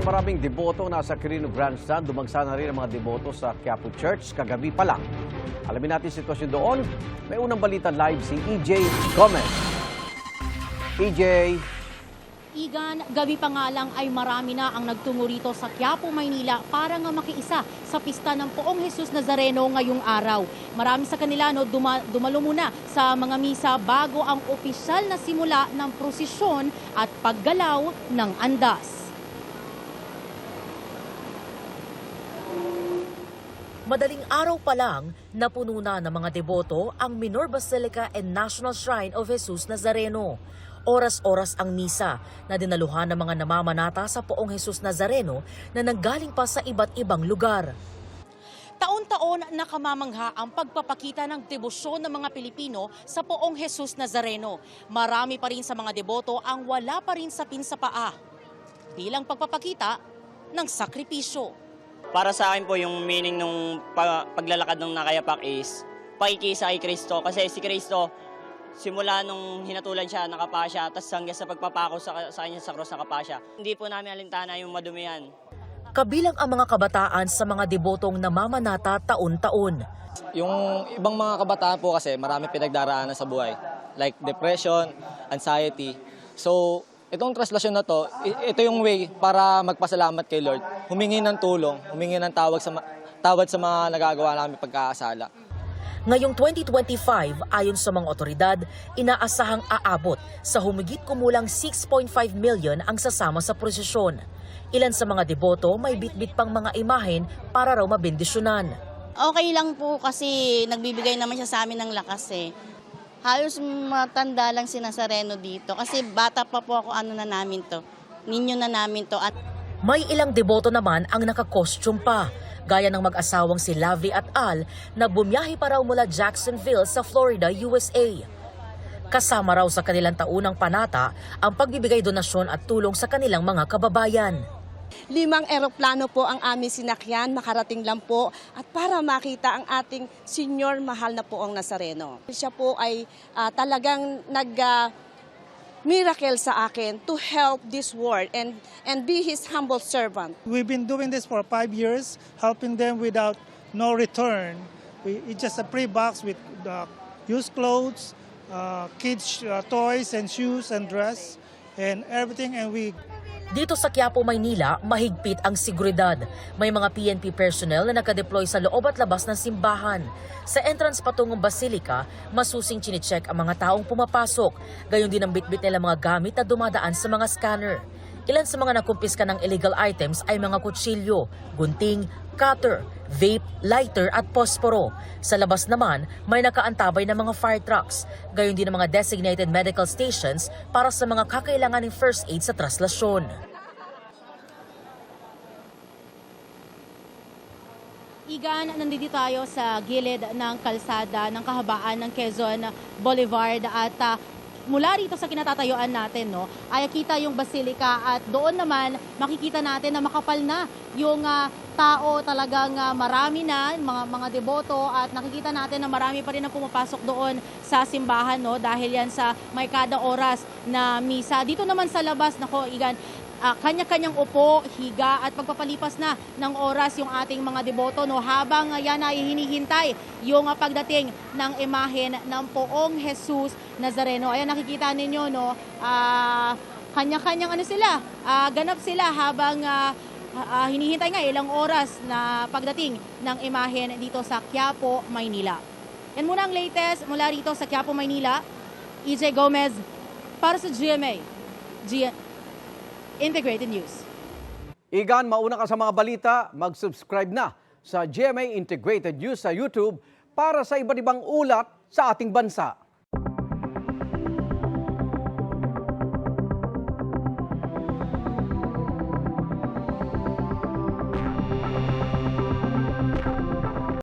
maraming deboto nasa Quirino Grandstand, dumagsa na rin ang mga deboto sa Quiapo Church kagabi pa lang. Alamin natin sitwasyon doon. May unang balita live si EJ Gomez. EJ. Igan, gabi pa nga lang ay marami na ang nagtungo rito sa Quiapo, Maynila para nga makiisa sa pista ng Poong Jesus Nazareno ngayong araw. Marami sa kanila dumalo muna sa mga misa bago ang opisyal na simula ng prosesyon at paggalaw ng andas. Madaling araw pa lang, napuno na ng mga deboto ang Minor Basilica and National Shrine of Jesus Nazareno. Oras-oras ang misa na dinaluhan ng mga namamanata sa Poong Jesus Nazareno na nanggaling pa sa iba't ibang lugar. Taon-taon nakamamangha ang pagpapakita ng debosyon ng mga Pilipino sa Poong Jesus Nazareno. Marami pa rin sa mga deboto ang wala pa rin sapin sa paa bilang pagpapakita ng sakripisyo. Para sa akin po yung meaning ng paglalakad ng nakayapak is pakikisa kay Kristo. Kasi si Kristo, simula nung hinatulan siya, nakapa siya, tapos hanggang sa pagpapako sa kanya sa cross, nakapa siya. Hindi po namin alintana yung madumihan. Kabilang ang mga kabataan sa mga debotong namamanata taon-taon. Yung ibang mga kabataan po kasi marami pinagdaraanan sa buhay. Like depression, anxiety. So, itong translasyon na to, ito yung way para magpasalamat kay Lord. Humingi ng tulong, humingi ng tawad sa mga nagagawa namin pagkakasala. Ngayong 2025, ayon sa mga otoridad, inaasahang aabot sa humigit kumulang 6.5 million ang sasama sa prosesyon. Ilan sa mga deboto may bitbit pang mga imahen para raw mabendisyonan. Okay lang po kasi nagbibigay naman siya sa amin ng lakas eh. Halos matanda lang si Nazareno dito kasi bata pa po ako ninyo na namin to. May ilang deboto naman ang nakakostume pa, gaya ng mag-asawang si Lavi at Al na bumiyahe pa raw mula Jacksonville sa Florida, USA. Kasama raw sa kanilang taunang panata ang pagbibigay donasyon at tulong sa kanilang mga kababayan. 5 eroplano po ang aming sinakyan, makarating lang po at para makita ang ating senior mahal na Poong Nazareno. Siya po ay talagang miracle sa akin to help this world and be His humble servant. We've been doing this for 5 years, helping them without no return. It's just a free box with used clothes, kids' toys and shoes and dress and everything. And Dito sa Quiapo, Maynila, mahigpit ang seguridad. May mga PNP personnel na nakadeploy sa loob at labas ng simbahan. Sa entrance patungong Basilica, masusing chine-check ang mga taong pumapasok. Gayon din ang bitbit nila mga gamit na dumadaan sa mga scanner. Ilan sa mga nakumpiska ng illegal items ay mga kutsilyo, gunting, cutter, vape, lighter at posporo. Sa labas naman, may nakaantabay na mga fire trucks. Gayon din ang mga designated medical stations para sa mga kakailangan ng first aid sa traslasyon. Igan, nandito tayo sa gilid ng kalsada ng kahabaan ng Quezon Boulevard at mula rito sa kinatatayuan natin, ay kita yung Basilica at doon naman makikita natin na makapal na yung tao, talagang marami na, mga deboto at nakikita natin na marami pa rin na pumapasok doon sa simbahan dahil yan sa may kada oras na misa. Dito naman sa labas, Igan, kanya-kanyang upo, higa at pagpapalipas na ng oras yung ating mga deboto habang yan ay hinihintay yung pagdating ng imahen ng Poong Jesus Nazareno. Ayan, nakikita ninyo kanya-kanyang ganap sila habang hinihintay nga ilang oras na pagdating ng imahen dito sa Quiapo, Maynila. Yan muna ang latest mula rito sa Quiapo, Maynila. EJ Gomez para sa GMA Integrated News. Igan, mauna ka sa mga balita, mag-subscribe na sa GMA Integrated News sa YouTube para sa iba't ibang ulat sa ating bansa.